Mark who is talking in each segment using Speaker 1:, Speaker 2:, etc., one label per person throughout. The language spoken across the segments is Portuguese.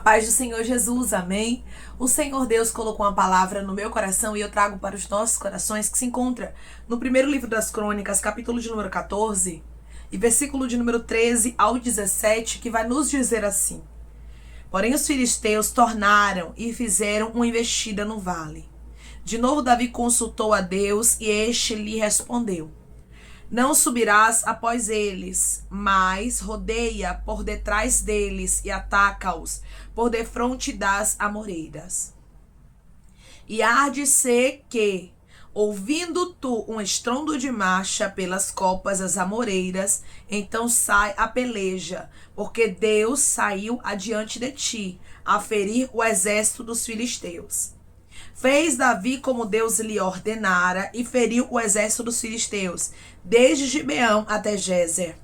Speaker 1: paz do Senhor Jesus, amém? O Senhor Deus colocou uma palavra no meu coração e eu trago para os nossos corações, que se encontra no primeiro livro das Crônicas, capítulo de número 14 e versículo de número 13 ao 17, que vai nos dizer assim: Porém os filisteus tornaram e fizeram uma investida no vale. De novo Davi consultou a Deus e este lhe respondeu: Não subirás após eles, mas rodeia por detrás deles e ataca-os por defronte das amoreiras. E há de ser que, ouvindo tu um estrondo de marcha pelas copas das amoreiras, então sai a peleja, porque Deus saiu adiante de ti, a ferir o exército dos filisteus. Fez Davi como Deus lhe ordenara e feriu o exército dos filisteus, desde Gibeão até Gézer.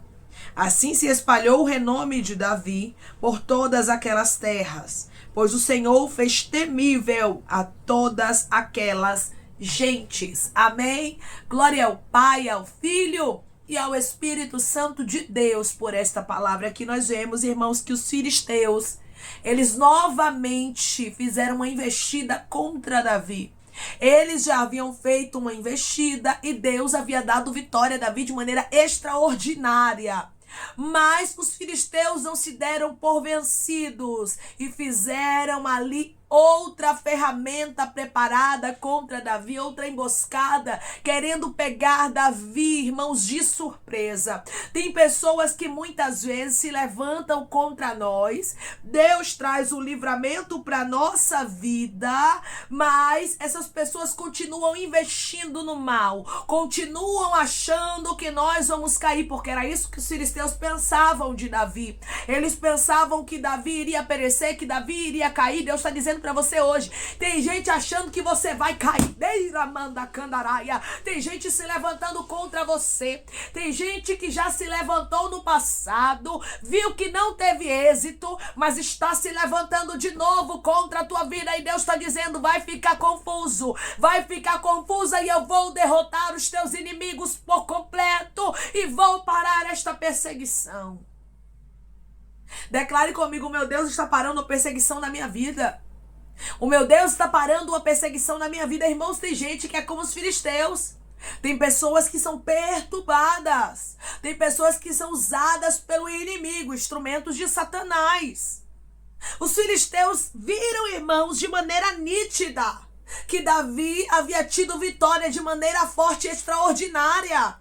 Speaker 1: Assim se espalhou o renome de Davi por todas aquelas terras, pois o Senhor fez temível a todas aquelas gentes. Amém? Glória ao Pai, ao Filho e ao Espírito Santo de Deus por esta palavra. Aqui nós vemos, irmãos, que os filisteus, eles novamente fizeram uma investida contra Davi. Eles já haviam feito uma investida e Deus havia dado vitória a Davi de maneira extraordinária. Mas os filisteus não se deram por vencidos e fizeram ali outra ferramenta preparada contra Davi, outra emboscada, querendo pegar Davi, irmãos, de surpresa. Tem pessoas que muitas vezes se levantam contra nós. Deus traz o livramento para nossa vida, mas essas pessoas continuam investindo no mal, continuam achando que nós vamos cair, porque era isso que os filisteus pensavam de Davi. Eles pensavam que Davi iria perecer, que Davi iria cair. Deus está dizendo para você hoje, tem gente achando que você vai cair. Tem gente se levantando contra você. Tem gente que já se levantou no passado, viu que não teve êxito, mas está se levantando de novo contra a tua vida. E Deus está dizendo, vai ficar confuso, vai ficar confusa, e eu vou derrotar os teus inimigos por completo e vou parar esta perseguição. Declare comigo: meu Deus está parando a perseguição na minha vida. O meu Deus está parando uma perseguição na minha vida. Irmãos, tem gente que é como os filisteus. Tem pessoas que são perturbadas. Tem pessoas que são usadas pelo inimigo, instrumentos de Satanás. Os filisteus viram, irmãos, de maneira nítida que Davi havia tido vitória de maneira forte e extraordinária.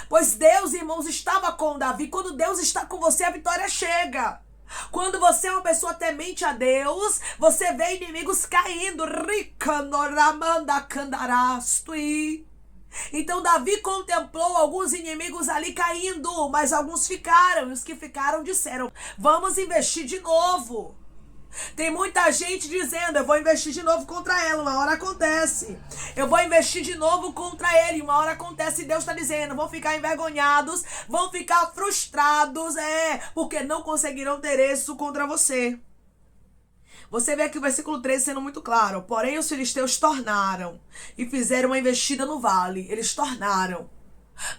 Speaker 1: Pois Deus, irmãos, estava com Davi. Quando Deus está com você, a vitória chega. Quando você é uma pessoa temente a Deus, você vê inimigos caindo. Então Davi contemplou alguns inimigos ali caindo, mas alguns ficaram, e os que ficaram disseram, vamos investir de novo. Tem muita gente dizendo, eu vou investir de novo contra ela, uma hora acontece. Eu vou investir de novo contra ele, uma hora acontece. E Deus está dizendo, vão ficar envergonhados, vão ficar frustrados, porque não conseguirão ter êxito contra você. Você vê aqui o versículo 13 sendo muito claro. Porém os filisteus tornaram e fizeram uma investida no vale. Eles tornaram.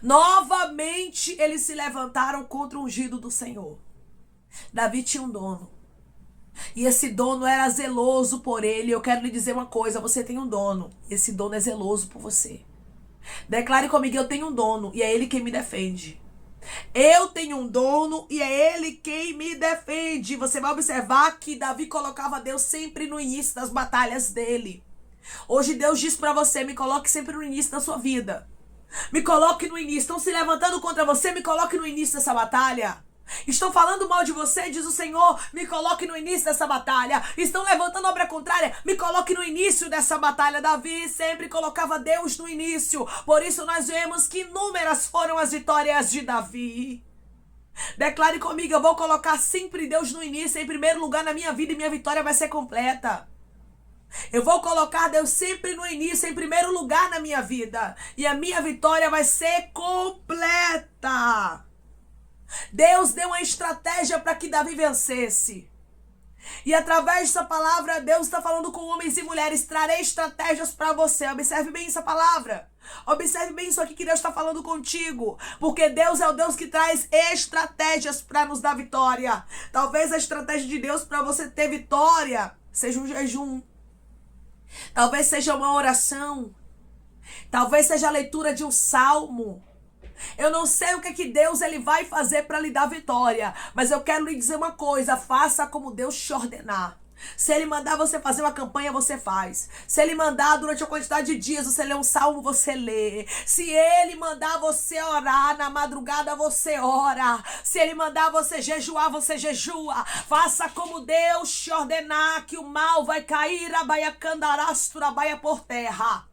Speaker 1: Novamente eles se levantaram contra o ungido do Senhor. Davi tinha um dono. E esse dono era zeloso por ele. Eu quero lhe dizer uma coisa, você tem um dono. Esse dono é zeloso por você. Declare comigo, eu tenho um dono e é ele quem me defende. Eu tenho um dono e é ele quem me defende. Você vai observar que Davi colocava Deus sempre no início das batalhas dele. Hoje Deus diz para você, me coloque sempre no início da sua vida. Me coloque no início. Estão se levantando contra você, me coloque no início dessa batalha. Estão falando mal de você, diz o Senhor, me coloque no início dessa batalha. Estão levantando obra contrária, me coloque no início dessa batalha. Davi sempre colocava Deus no início. Por isso nós vemos que inúmeras foram as vitórias de Davi. Declare comigo, eu vou colocar sempre Deus no início, em primeiro lugar na minha vida, e minha vitória vai ser completa. Eu vou colocar Deus sempre no início, em primeiro lugar na minha vida, e a minha vitória vai ser completa. Deus deu uma estratégia para que Davi vencesse. E através dessa palavra, Deus está falando com homens e mulheres. Trarei estratégias para você. Observe bem essa palavra. Observe bem isso aqui que Deus está falando contigo. Porque Deus é o Deus que traz estratégias para nos dar vitória. Talvez a estratégia de Deus para você ter vitória seja um jejum. Talvez seja uma oração. Talvez seja a leitura de um salmo. Eu não sei o que Deus ele vai fazer para lhe dar vitória. Mas eu quero lhe dizer uma coisa. Faça como Deus te ordenar. Se Ele mandar você fazer uma campanha, você faz. Se Ele mandar durante a quantidade de dias você ler um salmo, você lê. Se Ele mandar você orar na madrugada, você ora. Se Ele mandar você jejuar, você jejua. Faça como Deus te ordenar, que o mal vai cair abaiacandarastura por terra.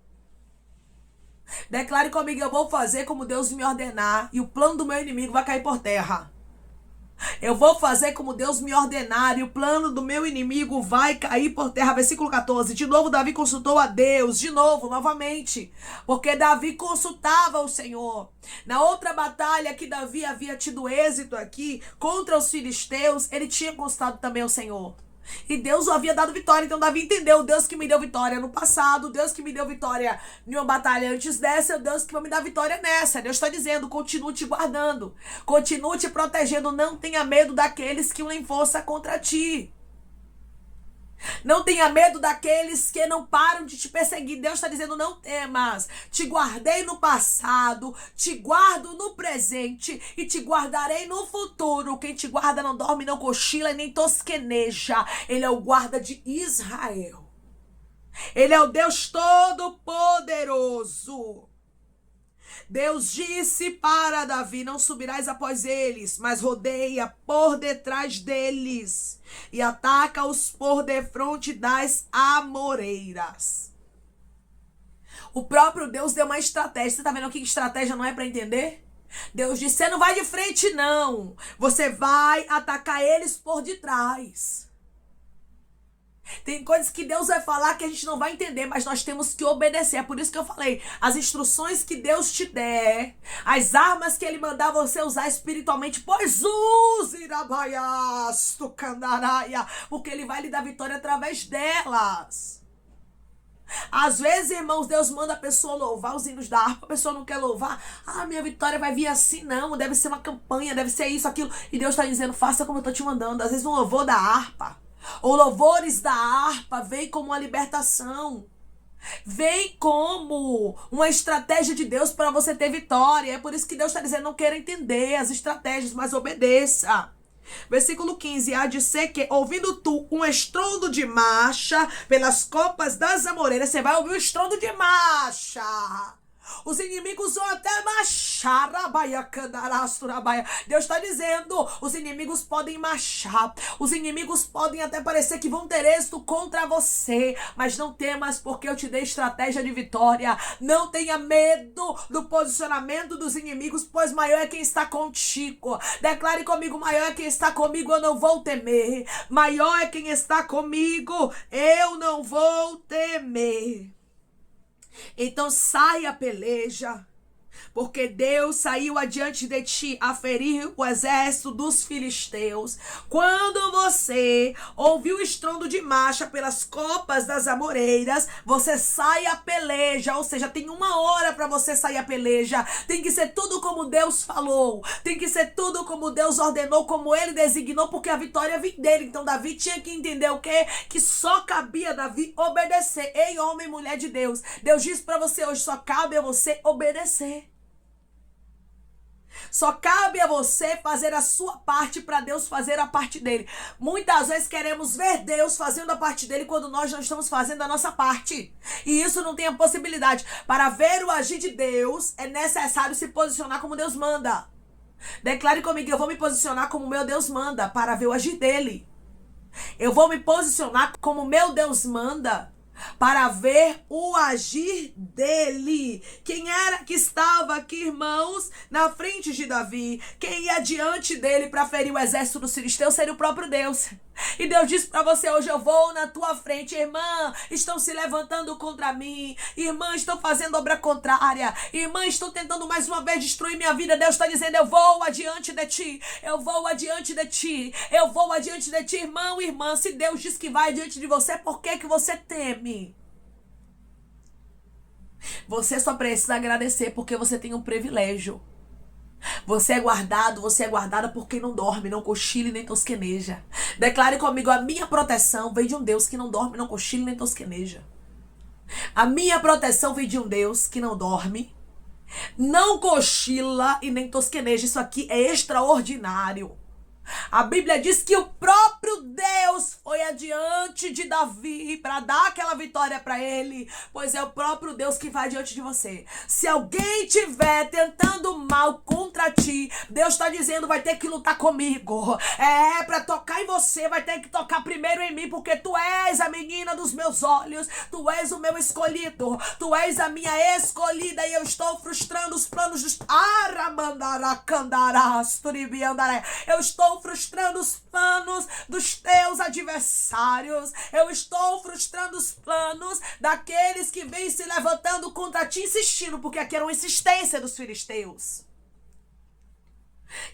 Speaker 1: Declare comigo, eu vou fazer como Deus me ordenar e o plano do meu inimigo vai cair por terra. Eu vou fazer como Deus me ordenar e o plano do meu inimigo vai cair por terra. Versículo 14. De novo Davi consultou a Deus. De novo, novamente. Porque Davi consultava o Senhor. Na outra batalha que Davi havia tido êxito aqui contra os filisteus, ele tinha consultado também o Senhor. E Deus o havia dado vitória. Então Davi entendeu, o Deus que me deu vitória no passado, o Deus que me deu vitória em uma batalha antes dessa, é o Deus que vai me dar vitória nessa. Deus está dizendo, continue te guardando, continue te protegendo, não tenha medo daqueles que unem força contra ti. Não tenha medo daqueles que não param de te perseguir. Deus está dizendo, não temas. Te guardei no passado, te guardo no presente e te guardarei no futuro. Quem te guarda não dorme, não cochila e nem tosqueneja. Ele é o guarda de Israel. Ele é o Deus Todo-Poderoso. Deus disse para Davi, não subirás após eles, mas rodeia por detrás deles e ataca-os por defronte das amoreiras. O próprio Deus deu uma estratégia. Você está vendo que estratégia não é para entender? Deus disse, você não vai de frente não, você vai atacar eles por detrás. Tem coisas que Deus vai falar que a gente não vai entender, mas nós temos que obedecer. É por isso que eu falei, as instruções que Deus te der, as armas que Ele mandar você usar espiritualmente, pois use, porque Ele vai lhe dar vitória através delas. Às vezes, irmãos, Deus manda a pessoa louvar os hinos da harpa, a pessoa não quer louvar. Minha vitória vai vir assim, não, deve ser uma campanha, deve ser isso, aquilo. E Deus está dizendo, faça como eu estou te mandando. Às vezes um louvor da harpa, ou louvores da harpa, vem como uma libertação. Vem como uma estratégia de Deus para você ter vitória. É por isso que Deus está dizendo, não queira entender as estratégias, mas obedeça. Versículo 15, há de ser que, ouvindo tu um estrondo de marcha pelas copas das amoreiras, você vai ouvir um estrondo de marcha. Os inimigos vão até marchar. Deus está dizendo, os inimigos podem marchar. Os inimigos podem até parecer que vão ter êxito contra você. Mas não temas, porque eu te dei estratégia de vitória. Não tenha medo do posicionamento dos inimigos, pois maior é quem está contigo. Declare comigo, maior é quem está comigo, eu não vou temer. Maior é quem está comigo, eu não vou temer. Então saia, peleja, porque Deus saiu adiante de ti a ferir o exército dos filisteus. Quando você ouviu o estrondo de marcha pelas copas das amoreiras, você sai a peleja, ou seja, tem 1 hora para você sair a peleja. Tem que ser tudo como Deus falou, tem que ser tudo como Deus ordenou, como Ele designou, porque a vitória vem dele. Então Davi tinha que entender o quê? Que só cabia a Davi obedecer. Ei, homem e mulher de Deus, Deus diz para você hoje, só cabe a você obedecer. Só cabe a você fazer a sua parte para Deus fazer a parte dele. Muitas vezes queremos ver Deus fazendo a parte dele quando nós não estamos fazendo a nossa parte. E isso não tem a possibilidade. Para ver o agir de Deus, é necessário se posicionar como Deus manda. Declare comigo, eu vou me posicionar como meu Deus manda para ver o agir dele. Eu vou me posicionar como meu Deus manda para ver o agir dele. Quem era que estava aqui, irmãos, na frente de Davi? Quem ia diante dele para ferir o exército dos filisteus seria o próprio Deus. E Deus disse para você hoje, eu vou na tua frente. Irmã, estão se levantando contra mim. Irmã, estão fazendo obra contrária. Irmã, estão tentando mais uma vez destruir minha vida. Deus está dizendo, eu vou adiante de ti. Eu vou adiante de ti. Eu vou adiante de ti. Irmão, irmã, se Deus diz que vai adiante de você, por que que você teme? Você só precisa agradecer porque você tem um privilégio. Você é guardado, você é guardada por quem não dorme, não cochila e nem tosqueneja. Declare comigo, a minha proteção vem de um Deus que não dorme, não cochila e nem tosqueneja. A minha proteção vem de um Deus que não dorme, não cochila e nem tosqueneja. Isso aqui é extraordinário. A Bíblia diz que o próprio Deus foi adiante de Davi para dar aquela vitória para ele, pois é o próprio Deus que vai adiante de você. Se alguém estiver tentando mal contra ti, Deus está dizendo, vai ter que lutar comigo. Para tocar em você, vai ter que tocar primeiro em mim, porque tu és a menina dos meus olhos, tu és o meu escolhido, tu és a minha escolhida, e eu estou frustrando os planos dos... Eu estou frustrando os planos dos teus adversários. Eu estou frustrando os planos daqueles que vêm se levantando contra ti, insistindo, porque aqui era uma insistência dos filisteus.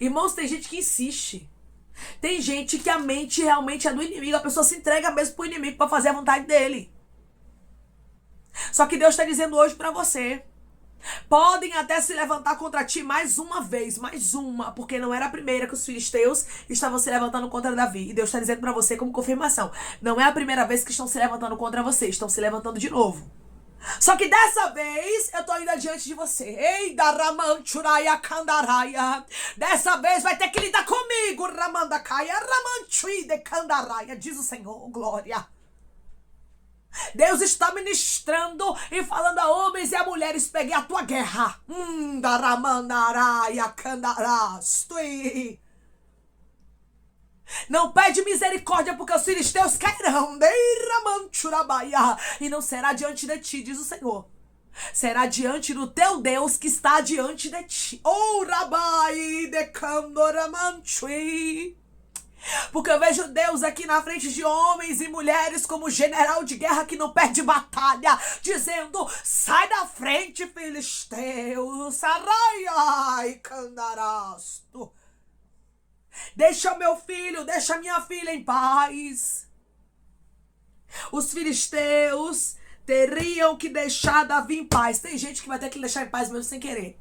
Speaker 1: Irmãos, tem gente que insiste. Tem gente que a mente realmente é do inimigo. A pessoa se entrega mesmo pro inimigo para fazer a vontade dele. Só que Deus está dizendo hoje para você, podem até se levantar contra ti mais uma vez, mais uma, porque não era a primeira que os filisteus estavam se levantando contra Davi. E Deus está dizendo para você como confirmação, não é a primeira vez que estão se levantando contra você, estão se levantando de novo. Só que dessa vez eu tô indo adiante de você. Ei, da Ramanchuraya Kandaraia. Dessa vez vai ter que lidar comigo, Ramandakaya Ramanchui de Kandaraia, diz o Senhor, glória. Deus está ministrando e falando a homens e a mulheres, peguei a tua guerra. Não pede misericórdia, porque os filisteus cairão. E não será diante de ti, diz o Senhor. Será diante do teu Deus que está diante de ti. Oh, Rabai de Kandoramanchui. Porque eu vejo Deus aqui na frente de homens e mulheres como general de guerra que não perde batalha, dizendo, sai da frente, filisteu, saraiai, candarasto. Deixa meu filho, deixa minha filha em paz. Os filisteus teriam que deixar Davi em paz. Tem gente que vai ter que deixar em paz mesmo sem querer.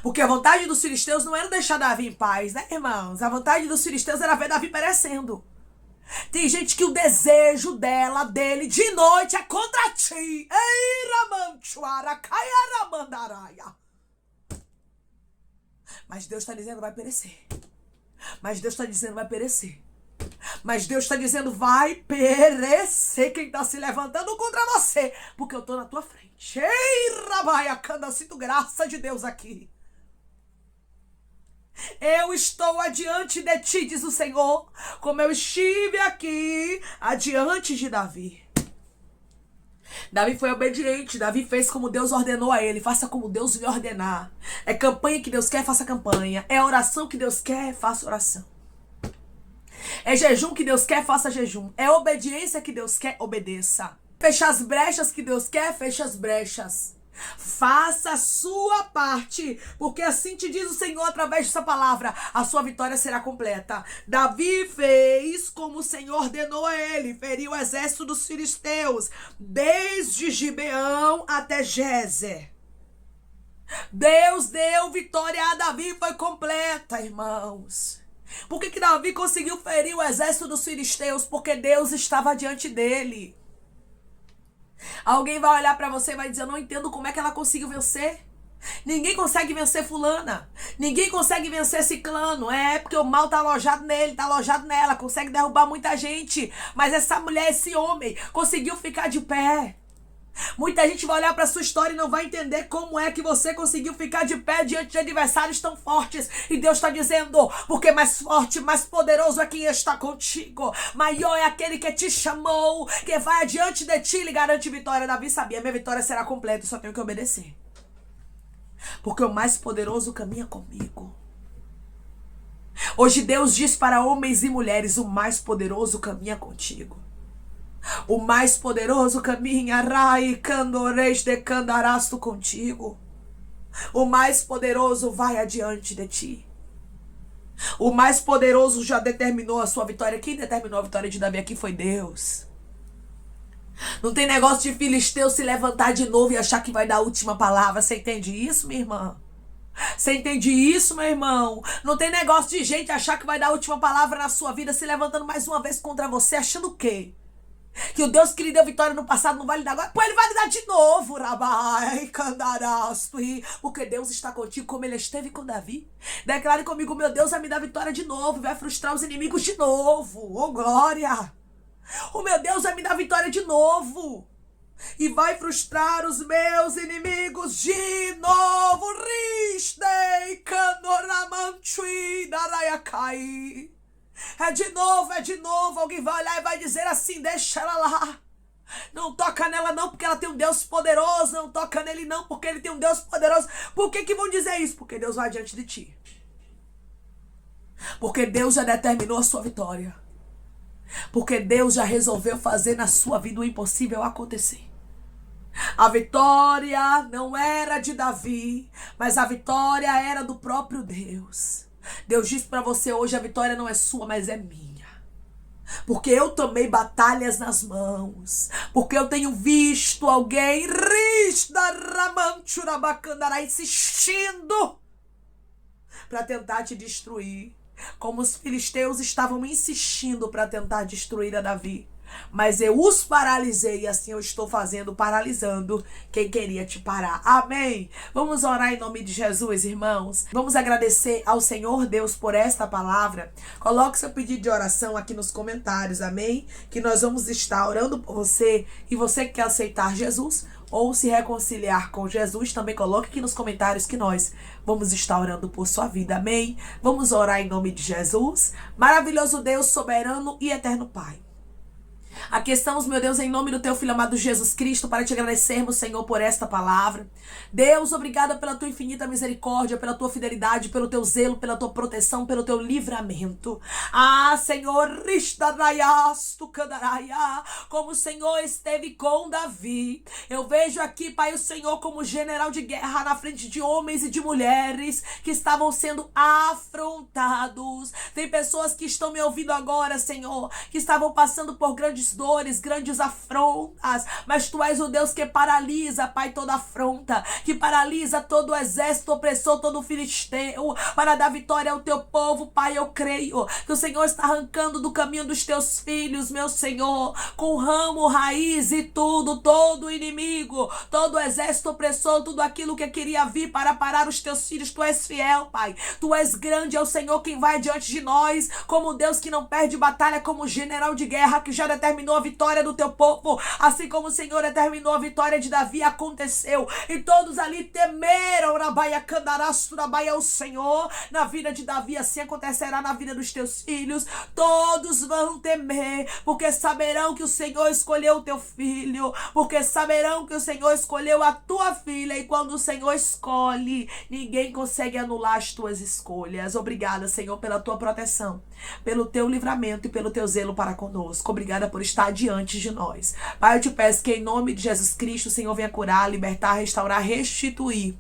Speaker 1: Porque a vontade dos filisteus não era deixar Davi em paz, né, irmãos? A vontade dos filisteus era ver Davi perecendo. Tem gente que o desejo dele, de noite é contra ti. Mas Deus está dizendo, vai perecer. Mas Deus está dizendo, vai perecer. Mas Deus está dizendo, vai perecer quem está se levantando contra você, porque eu estou na tua frente. Ei, Rabaia, canda, sinto graça de Deus aqui. Eu estou adiante de ti, diz o Senhor, como eu estive aqui adiante de Davi. Davi foi obediente, Davi fez como Deus ordenou a ele, faça como Deus lhe ordenar. É campanha que Deus quer, faça campanha. É oração que Deus quer, faça oração. É jejum que Deus quer, faça jejum. É obediência que Deus quer, obedeça. Fecha as brechas que Deus quer, fecha as brechas. Faça a sua parte, porque assim te diz o Senhor através dessa palavra, a sua vitória será completa. Davi fez como o Senhor ordenou a ele, feriu o exército dos filisteus, desde Gibeão até Gézer. Deus deu vitória a Davi, foi completa, irmãos. Por que Davi conseguiu ferir o exército dos filisteus? Porque Deus estava diante dele. Alguém vai olhar pra você e vai dizer, eu não entendo como é que ela conseguiu vencer. Ninguém consegue vencer fulana. Ninguém consegue vencer ciclano. É porque o mal tá alojado nele, tá alojado nela. Consegue derrubar muita gente. Mas essa mulher, esse homem, conseguiu ficar de pé. Muita gente vai olhar para sua história e não vai entender como é que você conseguiu ficar de pé diante de adversários tão fortes. E Deus está dizendo, porque mais forte, mais poderoso é quem está contigo. Maior é aquele que te chamou, que vai adiante de ti e lhe garante vitória. Davi sabia, minha vitória será completa, eu só tenho que obedecer. Porque o mais poderoso caminha comigo. Hoje Deus diz para homens e mulheres, o mais poderoso caminha contigo. O mais poderoso caminha, Rai, Candoreis de Candarasto contigo. O mais poderoso vai adiante de ti. O mais poderoso já determinou a sua vitória. Quem determinou a vitória de Davi aqui foi Deus. Não tem negócio de filisteu se levantar de novo e achar que vai dar a última palavra. Você entende isso, minha irmã? Você entende isso, meu irmão? Não tem negócio de gente achar que vai dar a última palavra na sua vida se levantando mais uma vez contra você, achando o quê? Que o Deus que lhe deu vitória no passado não vai lhe dar agora? Pô, ele vai lhe dar de novo, Rabai, Candarastui. Porque Deus está contigo como ele esteve com Davi. Declare comigo, meu Deus vai me dar vitória de novo, vai frustrar os inimigos de novo. Oh, glória! O meu Deus vai me dar vitória de novo. E vai frustrar os meus inimigos de novo. Ristei, Canoramantui, Daraiacai. É de novo, é de novo. Alguém vai olhar e vai dizer assim, deixa ela lá. Não toca nela não, porque ela tem um Deus poderoso. Não toca nele não, porque ele tem um Deus poderoso. Por que vão dizer isso? Porque Deus vai diante de ti. Porque Deus já determinou a sua vitória. Porque Deus já resolveu fazer na sua vida o impossível acontecer. A vitória não era de Davi, mas a vitória era do próprio Deus. Deus disse para você hoje, a vitória não é sua, mas é minha. Porque eu tomei batalhas nas mãos. Porque eu tenho visto alguém insistindo para tentar te destruir. Como os filisteus estavam insistindo para tentar destruir a Davi. Mas eu os paralisei e assim eu estou fazendo, paralisando quem queria te parar. Amém? Vamos orar em nome de Jesus, irmãos. Vamos agradecer ao Senhor Deus por esta palavra. Coloque seu pedido de oração aqui nos comentários, amém? Que nós vamos estar orando por você. E você que quer aceitar Jesus ou se reconciliar com Jesus, também coloque aqui nos comentários que nós vamos estar orando por sua vida, amém? Vamos orar em nome de Jesus. Maravilhoso Deus, soberano e eterno Pai. Aqui estamos, meu Deus, em nome do teu Filho amado Jesus Cristo, para te agradecermos, Senhor, por esta palavra. Deus, obrigada pela tua infinita misericórdia, pela tua fidelidade, pelo teu zelo, pela tua proteção, pelo teu livramento. Ah, Senhor, como o Senhor esteve com Davi. Eu vejo aqui, Pai, o Senhor como general de guerra na frente de homens e de mulheres que estavam sendo afrontados. Tem pessoas que estão me ouvindo agora, Senhor, que estavam passando por grandes dores, grandes afrontas, mas tu és o Deus que paralisa, Pai, toda afronta, que paralisa todo o exército opressor, todo o filisteu, para dar vitória ao teu povo, Pai. Eu creio que o Senhor está arrancando do caminho dos teus filhos, meu Senhor, com ramo, raiz e tudo, todo o inimigo, todo o exército opressor, tudo aquilo que queria vir para parar os teus filhos. Tu és fiel, Pai, tu és grande, é o Senhor quem vai diante de nós, como Deus que não perde batalha, como general de guerra que já determinou a vitória do teu povo, assim como o Senhor determinou a vitória de Davi, aconteceu, e todos ali temeram, o Senhor, na vida de Davi, assim acontecerá na vida dos teus filhos. Todos vão temer, porque saberão que o Senhor escolheu o teu filho, porque saberão que o Senhor escolheu a tua filha, e quando o Senhor escolhe, ninguém consegue anular as tuas escolhas. Obrigada, Senhor, pela tua proteção, pelo teu livramento e pelo teu zelo para conosco. Obrigada por estar diante de nós. Pai, eu te peço que em nome de Jesus Cristo, o Senhor venha curar, libertar, restaurar, restituir.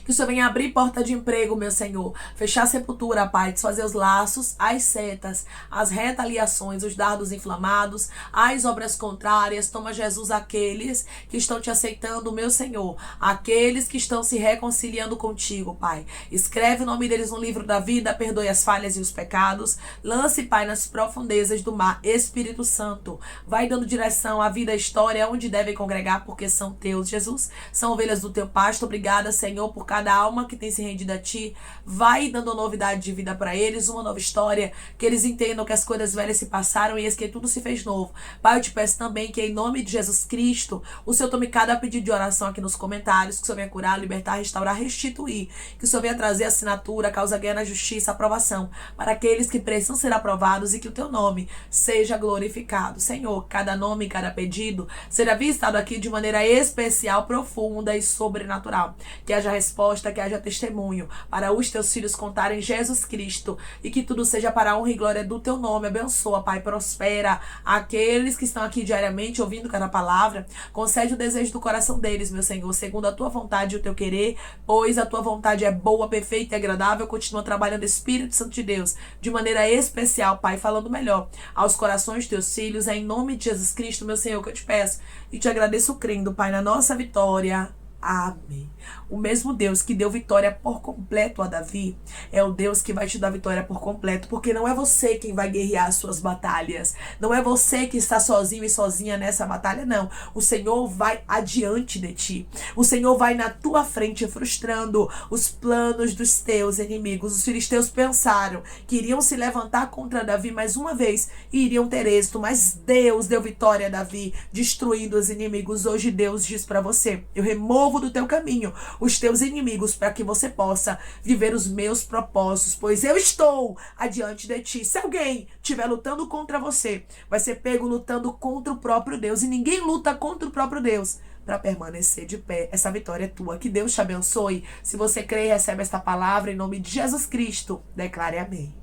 Speaker 1: Que o Senhor venha abrir porta de emprego, meu Senhor. Fechar a sepultura, Pai. Desfazer os laços, as setas, as retaliações, os dardos inflamados, as obras contrárias. Toma, Jesus, aqueles que estão te aceitando, meu Senhor. Aqueles que estão se reconciliando contigo, Pai. Escreve o nome deles no livro da vida. Perdoe as falhas e os pecados. Lance, Pai, nas profundezas do mar. Espírito Santo, vai dando direção à vida, à história, onde devem congregar, porque são teus, Jesus. São ovelhas do teu pasto. Obrigada, Senhor, por cada alma que tem se rendido a ti. Vai dando novidade de vida para eles, uma nova história, que eles entendam que as coisas velhas se passaram e eis que tudo se fez novo. Pai, eu te peço também que em nome de Jesus Cristo, o Senhor tome cada pedido de oração aqui nos comentários, que o Senhor venha curar, libertar, restaurar, restituir, que o Senhor venha trazer assinatura, causa ganha na justiça, aprovação, para aqueles que precisam ser aprovados, e que o teu nome seja glorificado. Senhor, cada nome, cada pedido será visitado aqui de maneira especial, profunda e sobrenatural. Que haja resposta, que haja testemunho, para os teus filhos contarem Jesus Cristo, e que tudo seja para a honra e glória do teu nome. Abençoa, Pai, prospera aqueles que estão aqui diariamente ouvindo cada palavra. Concede o desejo do coração deles, meu Senhor, segundo a tua vontade e o teu querer, pois a tua vontade é boa, perfeita e agradável. Continua trabalhando, Espírito Santo de Deus, de maneira especial, Pai, falando melhor aos corações de teus filhos. É em nome de Jesus Cristo, meu Senhor, que eu te peço e te agradeço crendo, Pai, na nossa vitória. Amém. O mesmo Deus que deu vitória por completo a Davi é o Deus que vai te dar vitória por completo, porque não é você quem vai guerrear as suas batalhas. Não é você que está sozinho e sozinha nessa batalha, não. O Senhor vai adiante de ti. O Senhor vai na tua frente, frustrando os planos dos teus inimigos. Os filisteus pensaram que iriam se levantar contra Davi mais uma vez e iriam ter êxito, mas Deus deu vitória a Davi, destruindo os inimigos. Hoje Deus diz para você: eu removo do teu caminho os teus inimigos, para que você possa viver os meus propósitos, pois eu estou adiante de ti. Se alguém estiver lutando contra você, vai ser pego lutando contra o próprio Deus, e ninguém luta contra o próprio Deus para permanecer de pé. Essa vitória é tua. Que Deus te abençoe. Se você crê e recebe esta palavra, em nome de Jesus Cristo, declare amém.